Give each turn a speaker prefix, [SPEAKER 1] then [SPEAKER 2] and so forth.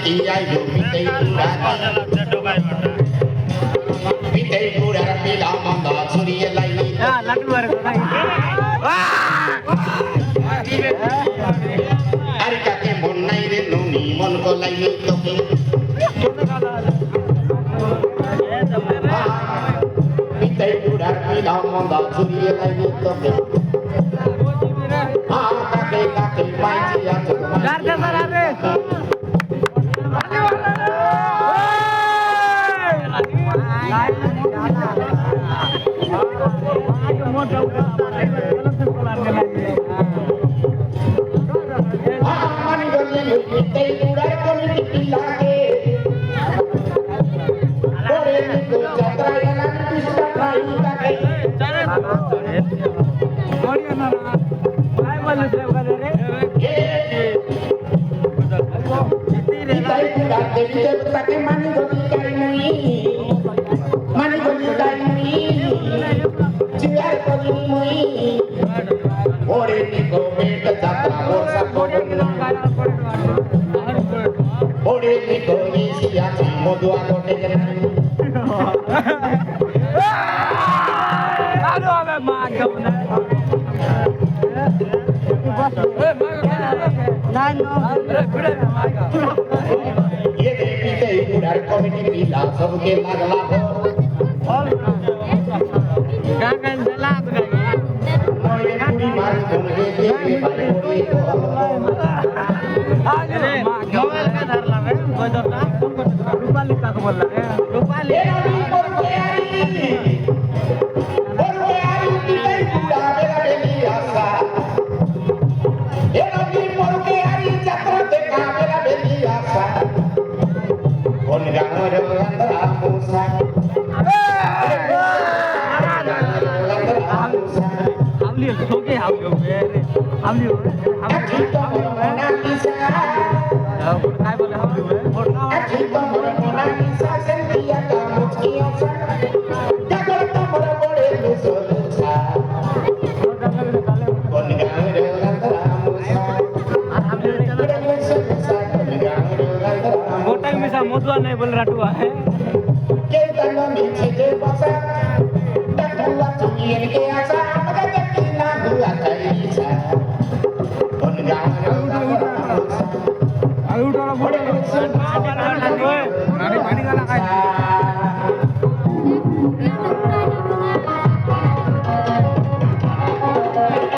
[SPEAKER 1] iya yo pitei kurar pila manda suriya lai ari kake mon nai re noni mon ko lai toke pitei kurar pila manda suriya lai toke kake kake mai jiya सबके लागला हो गागन जला मोरे पूरी मार कोन के भाई मोरे को अरे मोबाइल का धर लावे बजरना रूपाली का बोल रहा है रूपाली बोलके आई पिटई पूरा मेरा बेली आशा ए रवि बोलके आई चक्र देखा मेरा बेली आशा कौन गाँव रे मधुआ नहीं बोल रहा है के तनो मीठे के बसा डकुआ चुनियन के आशा मगर के ना हुआ था ईसा उन गाँव